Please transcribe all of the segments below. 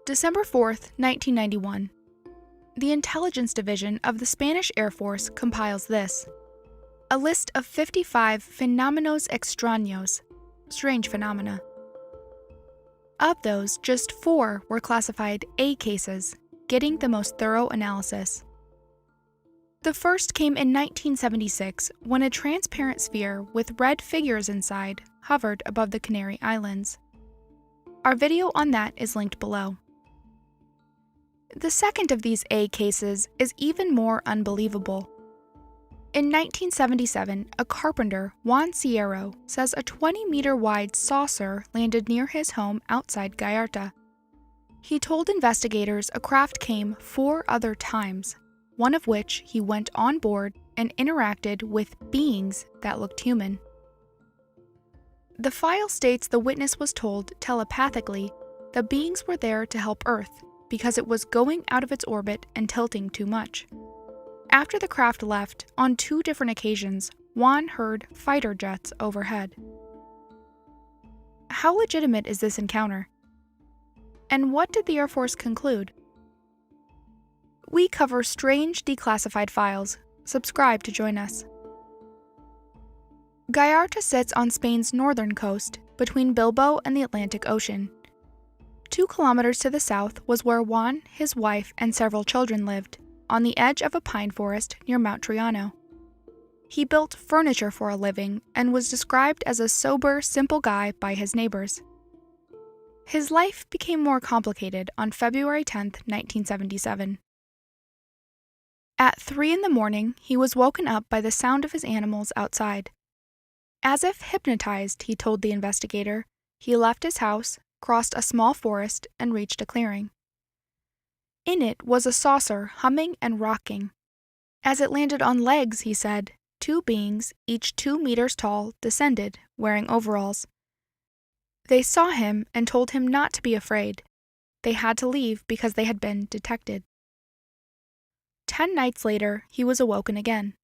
December 4th, 1991. The Intelligence Division of the Spanish Air Force compiles this: a list of 55 fenómenos extraños, strange phenomena. Of those, just 4 were classified A cases, getting the most thorough analysis. The first came in 1976 when a transparent sphere with red figures inside hovered above the Canary Islands. Our video on that is linked below. The second of these A cases is even more unbelievable. In 1977, a carpenter, Juan Sierro, says a 20-meter wide saucer landed near his home outside Gallarta. He told investigators a craft came 4 other times, one of which he went on board and interacted with beings that looked human. The file states the witness was told telepathically the beings were there to help Earth because it was going out of its orbit and tilting too much. After the craft left, on 2 different occasions, Juan heard fighter jets overhead. How legitimate is this encounter? And what did the Air Force conclude? We cover strange declassified files. Subscribe to join us. Gallarta sits on Spain's northern coast, between Bilbao and the Atlantic Ocean. 2 kilometers to the south was where Juan, his wife, and several children lived, on the edge of a pine forest near Mount Triano. He built furniture for a living and was described as a sober, simple guy by his neighbors. His life became more complicated on February 10, 1977. At 3 a.m, he was woken up by the sound of his animals outside. As if hypnotized, he told the investigator, he left his house, crossed a small forest, and reached a clearing. In it was a saucer humming and rocking. As it landed on legs, he said, 2 beings, each 2 meters tall, descended, wearing overalls. They saw him and told him not to be afraid. They had to leave because they had been detected. 10 nights later, he was awoken again.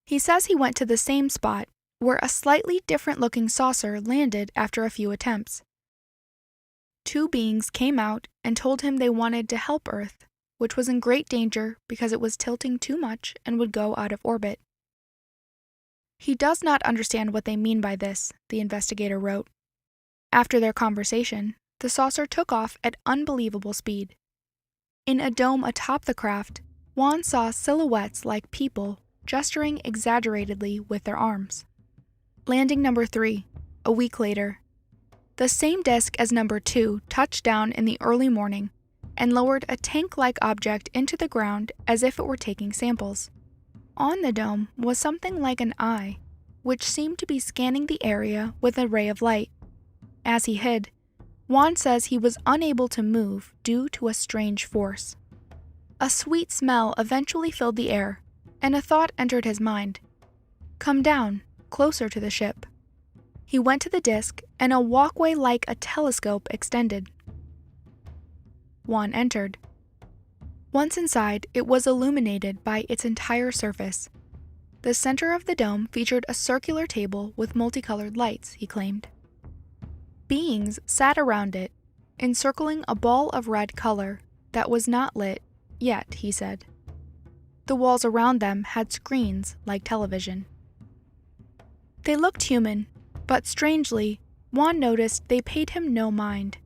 He says he went to the same spot, where a slightly different-looking saucer landed after a few attempts. 2 beings came out and told him they wanted to help Earth, which was in great danger because it was tilting too much and would go out of orbit. He does not understand what they mean by this, the investigator wrote. After their conversation, the saucer took off at unbelievable speed. In a dome atop the craft, Juan saw silhouettes like people gesturing exaggeratedly with their arms. Landing number 3, a week later. The same disk as number 2 touched down in the early morning and lowered a tank-like object into the ground as if it were taking samples. On the dome was something like an eye, which seemed to be scanning the area with a ray of light. As he hid, Juan says he was unable to move due to a strange force. A sweet smell eventually filled the air, and a thought entered his mind. Come down, closer to the ship. He went to the disk, and a walkway like a telescope extended. Juan entered. Once inside, it was illuminated by its entire surface. The center of the dome featured a circular table with multicolored lights, he claimed. Beings sat around it, encircling a ball of red color that was not lit yet, he said. The walls around them had screens like television. They looked human, but strangely, Juan noticed they paid him no mind,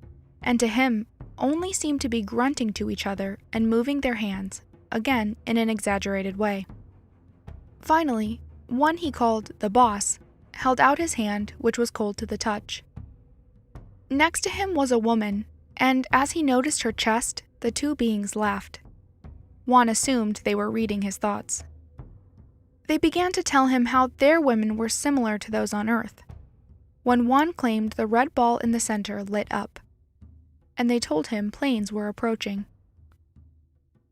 and to him only seemed to be grunting to each other and moving their hands, again in an exaggerated way. Finally, one he called the boss held out his hand, which was cold to the touch. Next to him was a woman, and as he noticed her chest, the 2 beings laughed. Juan assumed they were reading his thoughts. They began to tell him how their women were similar to those on Earth, when Juan claimed the red ball in the center lit up, and they told him planes were approaching.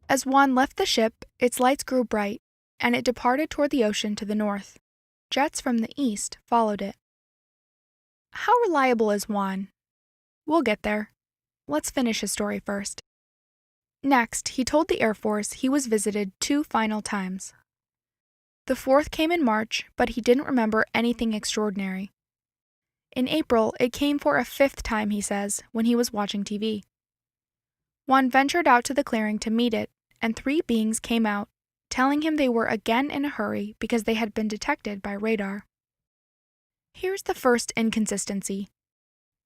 As Juan left the ship, its lights grew bright, and it departed toward the ocean to the north. Jets from the east followed it. How reliable is Juan? We'll get there. Let's finish his story first. Next, he told the Air Force he was visited 2 final times. The 4th came in March, but he didn't remember anything extraordinary. In April, it came for a 5th time, he says, when he was watching TV. Juan ventured out to the clearing to meet it, and 3 beings came out, telling him they were again in a hurry because they had been detected by radar. Here's the first inconsistency.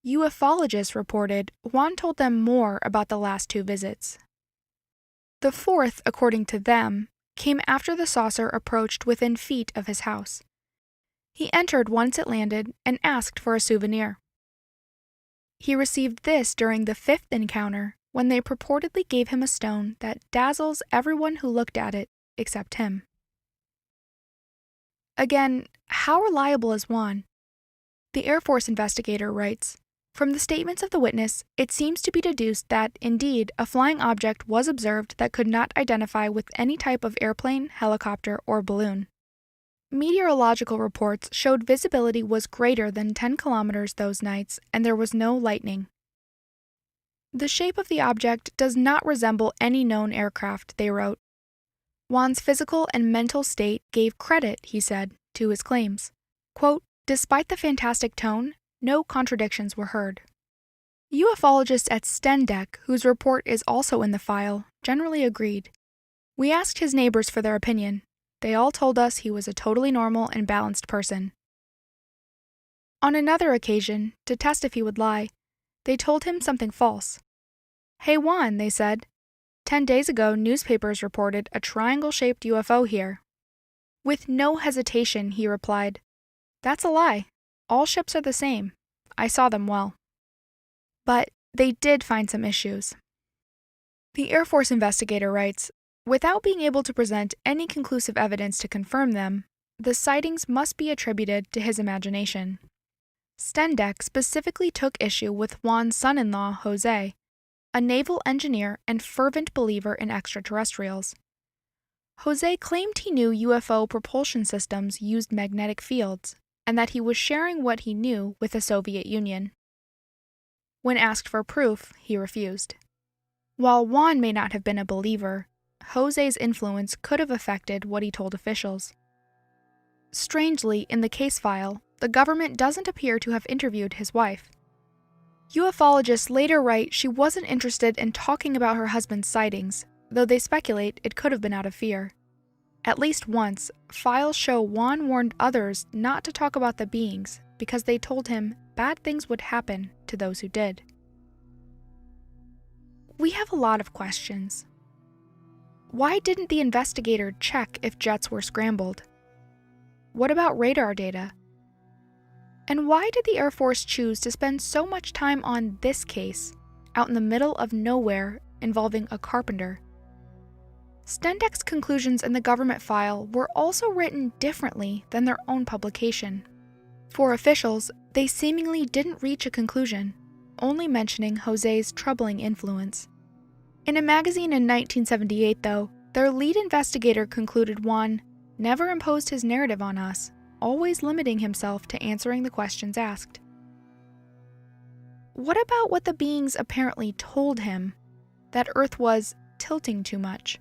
Ufologists reported Juan told them more about the last 2 visits. The 4th, according to them, came after the saucer approached within feet of his house. He entered once it landed and asked for a souvenir. He received this during the 5th encounter when they purportedly gave him a stone that dazzles everyone who looked at it except him. Again, how reliable is Juan? The Air Force investigator writes, "From the statements of the witness, it seems to be deduced that, indeed, a flying object was observed that could not identify with any type of airplane, helicopter, or balloon. Meteorological reports showed visibility was greater than 10 kilometers those nights, and there was no lightning. The shape of the object does not resemble any known aircraft," they wrote. Juan's physical and mental state gave credit, he said, to his claims. Quote, "Despite the fantastic tone, no contradictions were heard." Ufologists at Stendek, whose report is also in the file, generally agreed. We asked his neighbors for their opinion. They all told us he was a totally normal and balanced person. On another occasion, to test if he would lie, they told him something false. "Hey Juan," they said, 10 days ago newspapers reported a triangle-shaped UFO here." With no hesitation, he replied, "That's a lie. All ships are the same. I saw them well." But they did find some issues. The Air Force investigator writes, "Without being able to present any conclusive evidence to confirm them, the sightings must be attributed to his imagination." Stendek specifically took issue with Juan's son-in-law, Jose, a naval engineer and fervent believer in extraterrestrials. Jose claimed he knew UFO propulsion systems used magnetic fields, and that he was sharing what he knew with the Soviet Union. When asked for proof, he refused. While Juan may not have been a believer, Jose's influence could have affected what he told officials. Strangely, in the case file, the government doesn't appear to have interviewed his wife. Ufologists later write she wasn't interested in talking about her husband's sightings, though they speculate it could have been out of fear. At least once, files show Juan warned others not to talk about the beings because they told him bad things would happen to those who did. We have a lot of questions. Why didn't the investigator check if jets were scrambled? What about radar data? And why did the Air Force choose to spend so much time on this case, out in the middle of nowhere, involving a carpenter? Stendek's conclusions in the government file were also written differently than their own publication. For officials, they seemingly didn't reach a conclusion, only mentioning Jose's troubling influence. In a magazine in 1978, though, their lead investigator concluded Juan never imposed his narrative on us, always limiting himself to answering the questions asked. What about what the beings apparently told him? That Earth was tilting too much.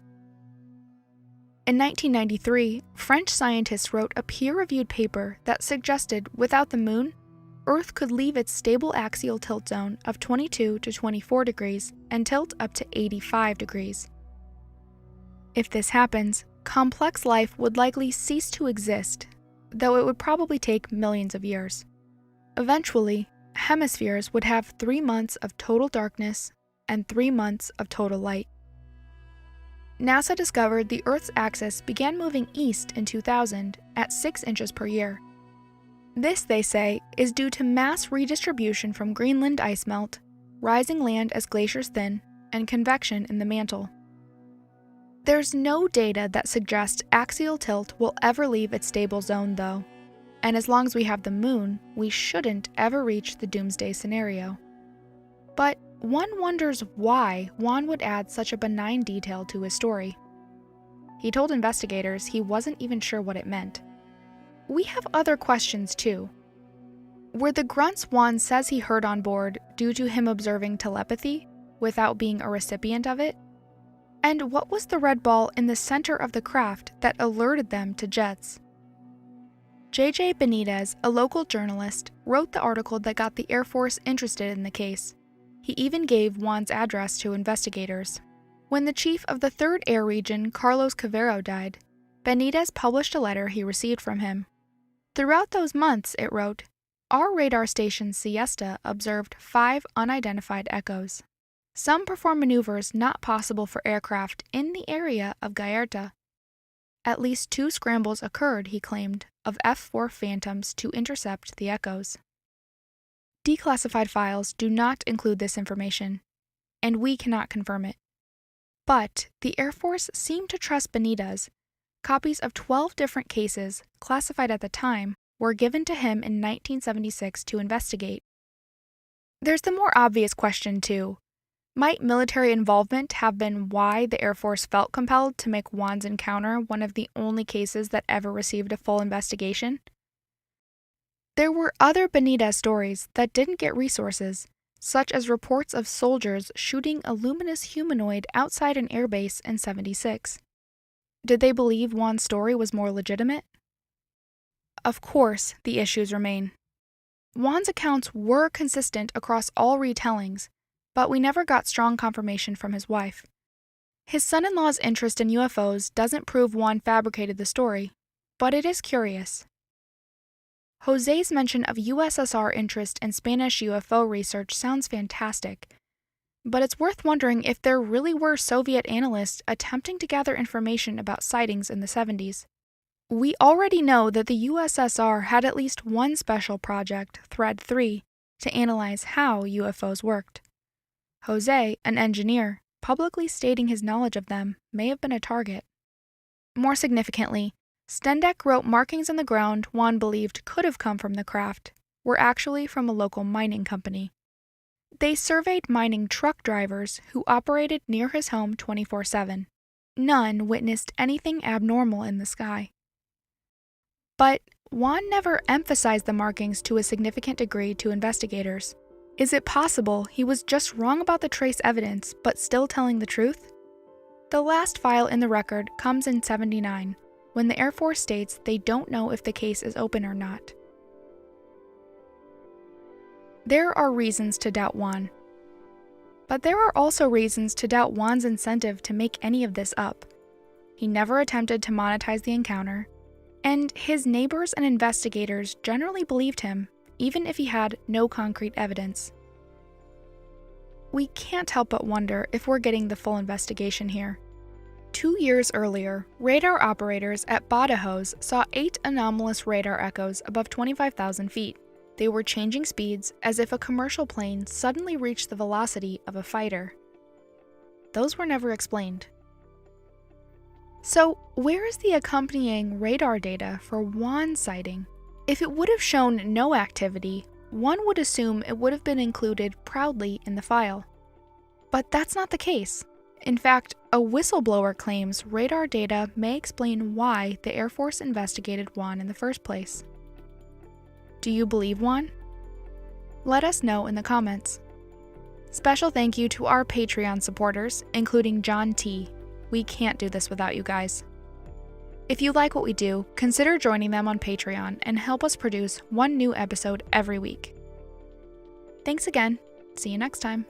In 1993, French scientists wrote a peer-reviewed paper that suggested without the moon, Earth could leave its stable axial tilt zone of 22 to 24 degrees and tilt up to 85 degrees. If this happens, complex life would likely cease to exist, though it would probably take millions of years. Eventually, hemispheres would have 3 months of total darkness and 3 months of total light. NASA discovered the Earth's axis began moving east in 2000 at 6 inches per year. This, they say, is due to mass redistribution from Greenland ice melt, rising land as glaciers thin, and convection in the mantle. There's no data that suggests axial tilt will ever leave its stable zone, though, and as long as we have the moon, we shouldn't ever reach the doomsday scenario. But one wonders why Juan would add such a benign detail to his story. He told investigators he wasn't even sure what it meant. We have other questions, too. Were the grunts Juan says he heard on board due to him observing telepathy, without being a recipient of it? And what was the red ball in the center of the craft that alerted them to jets? J.J. Benitez, a local journalist, wrote the article that got the Air Force interested in the case. He even gave Juan's address to investigators. When the chief of the 3rd Air Region, Carlos Cavero, died, Benitez published a letter he received from him. Throughout those months, it wrote, "Our radar station Siesta observed 5 unidentified echoes. Some perform maneuvers not possible for aircraft in the area of Gallarta. At least 2 scrambles occurred," he claimed, of F-4 Phantoms to intercept the echoes. Declassified files do not include this information, and we cannot confirm it. But the Air Force seemed to trust Benitez. Copies of 12 different cases, classified at the time, were given to him in 1976 to investigate. There's the more obvious question, too. Might military involvement have been why the Air Force felt compelled to make Juan's encounter one of the only cases that ever received a full investigation? There were other Benitez stories that didn't get resources, such as reports of soldiers shooting a luminous humanoid outside an airbase in '76. Did they believe Juan's story was more legitimate? Of course, the issues remain. Juan's accounts were consistent across all retellings, but we never got strong confirmation from his wife. His son-in-law's interest in UFOs doesn't prove Juan fabricated the story, but it is curious. Jose's mention of USSR interest in Spanish UFO research sounds fantastic, but it's worth wondering if there really were Soviet analysts attempting to gather information about sightings in the 70s. We already know that the USSR had at least one special project, Thread 3, to analyze how UFOs worked. Jose, an engineer, publicly stating his knowledge of them, may have been a target. More significantly, Stendeck wrote markings in the ground Juan believed could have come from the craft were actually from a local mining company. They surveyed mining truck drivers who operated near his home 24/7. None witnessed anything abnormal in the sky. But Juan never emphasized the markings to a significant degree to investigators. Is it possible he was just wrong about the trace evidence, but still telling the truth? The last file in the record comes in '79, when the Air Force states they don't know if the case is open or not. There are reasons to doubt Juan. But there are also reasons to doubt Juan's incentive to make any of this up. He never attempted to monetize the encounter, and his neighbors and investigators generally believed him, even if he had no concrete evidence. We can't help but wonder if we're getting the full investigation here. 2 years earlier, radar operators at Badajoz saw 8 anomalous radar echoes above 25,000 feet. They were changing speeds as if a commercial plane suddenly reached the velocity of a fighter. Those were never explained. So, where is the accompanying radar data for Juan's sighting? If it would have shown no activity, one would assume it would have been included proudly in the file. But that's not the case. In fact, a whistleblower claims radar data may explain why the Air Force investigated Juan in the first place. Do you believe Juan? Let us know in the comments. Special thank you to our Patreon supporters, including John T. We can't do this without you guys. If you like what we do, consider joining them on Patreon and help us produce one new episode every week. Thanks again. See you next time.